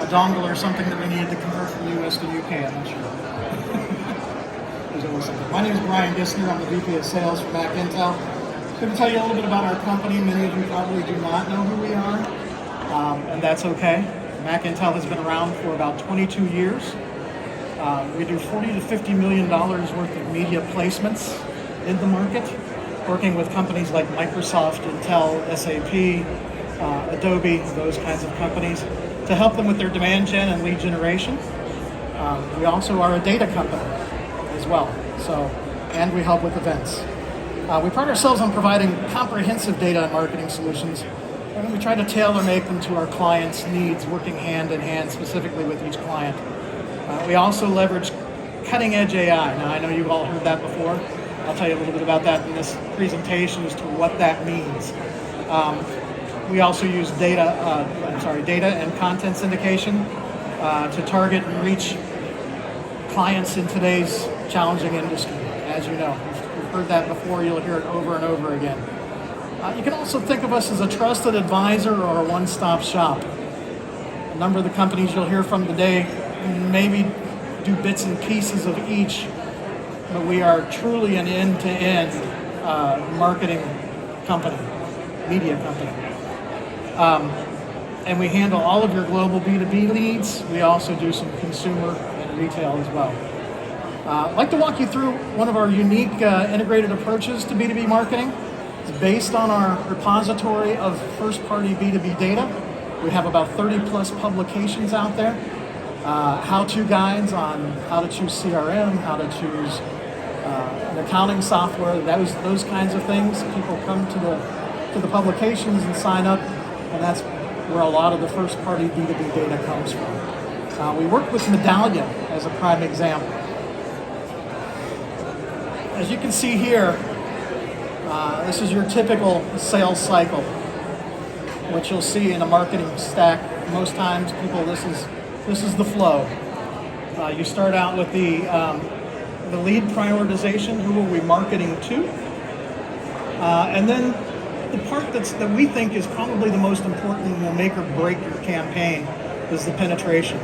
a dongle or something that we needed to convert from US to UK. I'm not sure. There's always something. My name is Brian Gissner. I'm the VP of Sales for Mac Intel. I'm going to tell you a little bit about our company. Many of you probably do not know who we are, and that's okay. Mac Intel has been around for about 22 years. We do $40 to $50 million worth of media placements in the market, working with companies like Microsoft, Intel, SAP, Adobe, those kinds of companies, to help them with their demand gen and lead generation. We also are a data company as well, and we help with events. We pride ourselves on providing comprehensive data and marketing solutions, and we try to tailor make them to our clients' needs, working hand in hand specifically with each client. We also leverage cutting-edge AI. Now, I know you've all heard that before. I'll tell you a little bit about that in this presentation as to what that means. We also use data and content syndication to target and reach clients in today's challenging industry. As you know, you've heard that before. You'll hear it over and over again. You can also think of us as a trusted advisor or a one-stop shop. A number of the companies you'll hear from today maybe do bits and pieces of each, but we are truly an end-to-end marketing company, media company. And we handle all of your global B2B leads. We also do some consumer and retail as well. I'd like to walk you through one of our unique integrated approaches to B2B marketing. It's based on our repository of first-party B2B data. We have about 30 plus publications out there. How-to guides on how to choose CRM, how to choose an accounting software, those kinds of things. People come to the publications and sign up, and that's where a lot of the first-party B2B data comes from. We work with Medallion as a prime example. As you can see here, this is your typical sales cycle, which you'll see in a marketing stack. Most times, people, this is the flow. You start out with the lead prioritization. Who are we marketing to? And then the part that we think is probably the most important and will make or break your campaign is the penetration.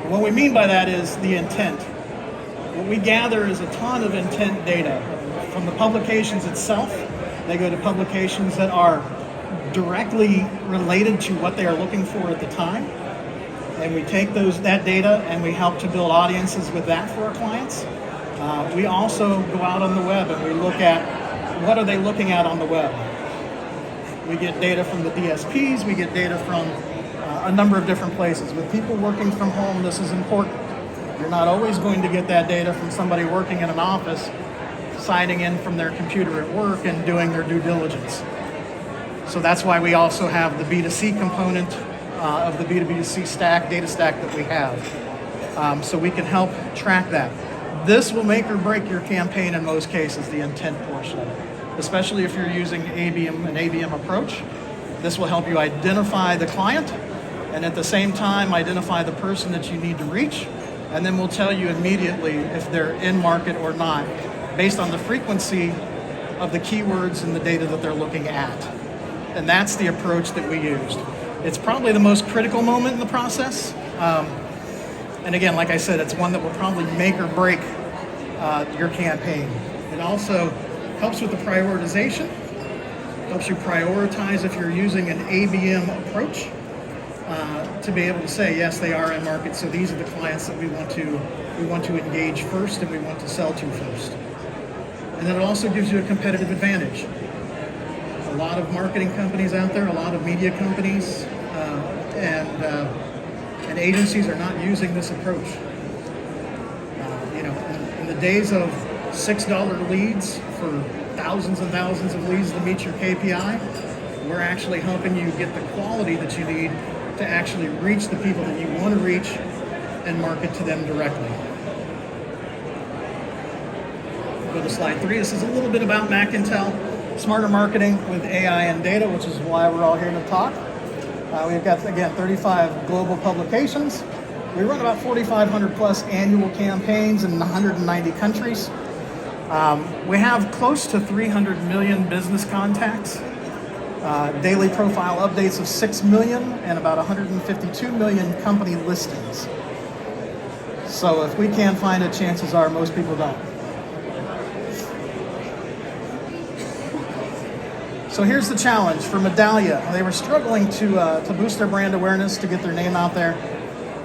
What we mean by that is the intent. What we gather is a ton of intent data from the publications itself. They go to publications that are directly related to what they are looking for at the time. And we take that data and we help to build audiences with that for our clients. We also go out on the web and we look at what are they looking at on the web. We get data from the DSPs, we get data from a number of different places. With people working from home, this is important. You're not always going to get that data from somebody working in an office, signing in from their computer at work and doing their due diligence. So that's why we also have the B2C component of the B2B2C stack, data stack that we have. So we can help track that. This will make or break your campaign in most cases, the intent portion of it, especially if you're using an ABM approach. This will help you identify the client and at the same time identify the person that you need to reach, and then we'll tell you immediately if they're in market or not based on the frequency of the keywords and the data that they're looking at. And that's the approach that we used. It's probably the most critical moment in the process. And again, like I said, it's one that will probably make or break your campaign. It also helps with the prioritization, helps you prioritize if you're using an ABM approach to be able to say, yes, they are in market, so these are the clients that we want to engage first and we want to sell to first. And then it also gives you a competitive advantage. A lot of marketing companies out there, a lot of media companies, and agencies are not using this approach. In the days of $6 leads for thousands and thousands of leads to meet your KPI, we're actually helping you get the quality that you need to actually reach the people that you want to reach and market to them directly. Go to slide 3. This is a little bit about Mac Intel. Smarter marketing with AI and data, which is why we're all here to talk. We've got, again, 35 global publications. We run about 4,500 plus annual campaigns in 190 countries. We have close to 300 million business contacts. daily profile updates of 6 million and about 152 million company listings. So if we can't find it, chances are most people don't. So here's the challenge for Medallia. They were struggling to boost their brand awareness, to get their name out there,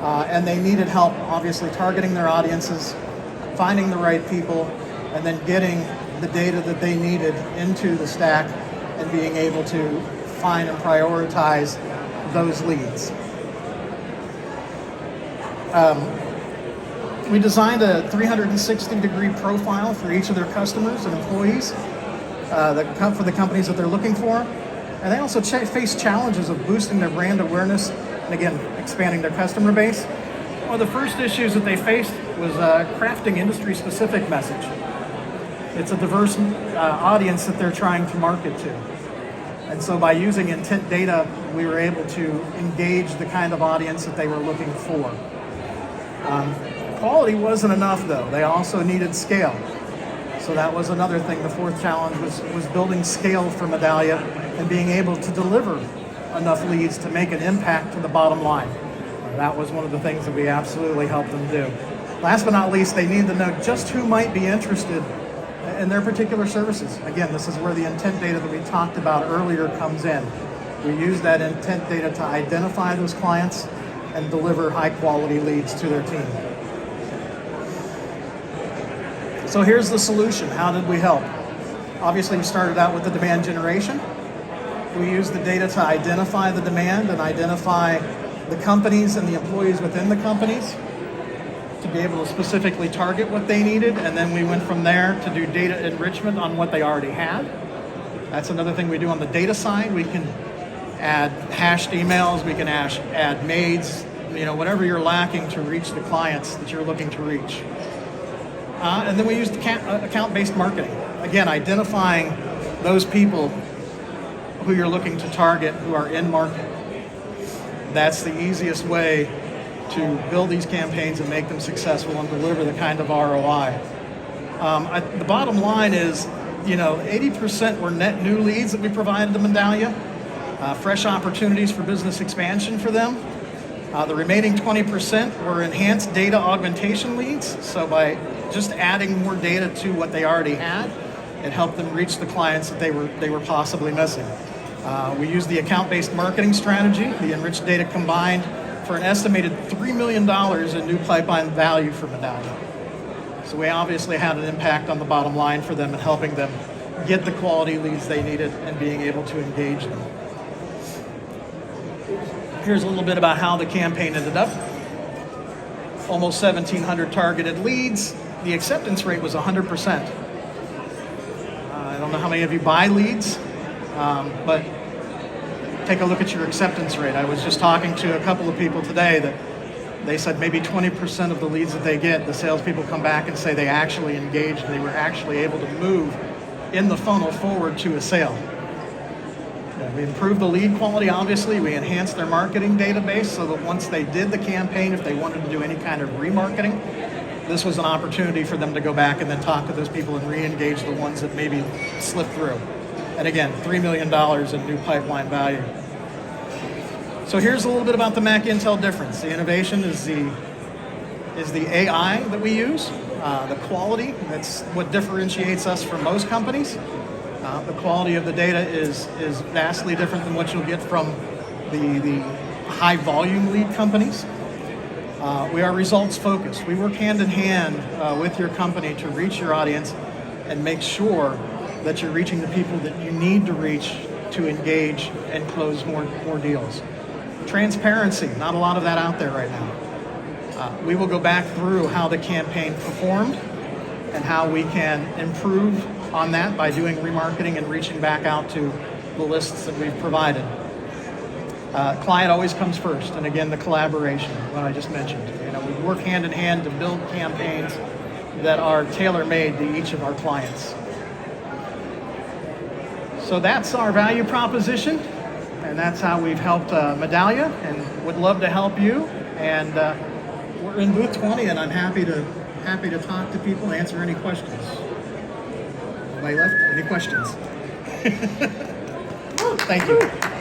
and they needed help, obviously, targeting their audiences, finding the right people, and then getting the data that they needed into the stack and being able to find and prioritize those leads. We designed a 360-degree profile for each of their customers and employees for the companies that they're looking for. And they also face challenges of boosting their brand awareness and, again, expanding their customer base. One of the first issues that they faced was crafting industry-specific message. It's a diverse audience that they're trying to market to. And so by using intent data, we were able to engage the kind of audience that they were looking for. Quality wasn't enough, though. They also needed scale. So that was another thing. The fourth challenge was building scale for Medallia and being able to deliver enough leads to make an impact to the bottom line. That was one of the things that we absolutely helped them do. Last but not least, they needed to know just who might be interested in their particular services. Again, this is where the intent data that we talked about earlier comes in. We use that intent data to identify those clients and deliver high quality leads to their team. So here's the solution. How did we help? Obviously, we started out with the demand generation. We used the data to identify the demand and identify the companies and the employees within the companies to be able to specifically target what they needed. And then we went from there to do data enrichment on what they already had. That's another thing we do on the data side. We can add hashed emails, we can add maids, whatever you're lacking to reach the clients that you're looking to reach. And then we used account-based marketing. Again, identifying those people who you're looking to target who are in market. That's the easiest way to build these campaigns and make them successful and deliver the kind of ROI. The bottom line is, 80% were net new leads that we provided to Medallia, fresh opportunities for business expansion for them. The remaining 20% were enhanced data augmentation leads. So by just adding more data to what they already had, it helped them reach the clients that they were possibly missing. We used the account-based marketing strategy, the enriched data combined, for an estimated $3 million in new pipeline value for Medallia. So we obviously had an impact on the bottom line for them and helping them get the quality leads they needed and being able to engage them. Here's a little bit about how the campaign ended up. Almost 1,700 targeted leads. The acceptance rate was 100%. I don't know how many of you buy leads, but take a look at your acceptance rate. I was just talking to a couple of people today that they said maybe 20% of the leads that they get, the salespeople come back and say they actually engaged and they were actually able to move in the funnel forward to a sale. We improved the lead quality, obviously. We enhanced their marketing database so that once they did the campaign, if they wanted to do any kind of remarketing, this was an opportunity for them to go back and then talk to those people and re-engage the ones that maybe slipped through. And again, $3 million in new pipeline value. So here's a little bit about the Mac Intel difference. The innovation is the AI that we use, the quality. That's what differentiates us from most companies. The quality of the data is vastly different than what you'll get from the high volume lead companies. We are results focused. We work hand in hand with your company to reach your audience and make sure that you're reaching the people that you need to reach to engage and close more deals. Transparency, not a lot of that out there right now. We will go back through how the campaign performed and how we can improve on that by doing remarketing and reaching back out to the lists that we've provided. Client always comes first, and again, the collaboration, what I just mentioned. We work hand in hand to build campaigns that are tailor-made to each of our clients. So that's our value proposition, and that's how we've helped Medallia, and would love to help you. And we're in booth 20, and I'm happy to talk to people and answer any questions. Anybody left? Any questions? Thank you.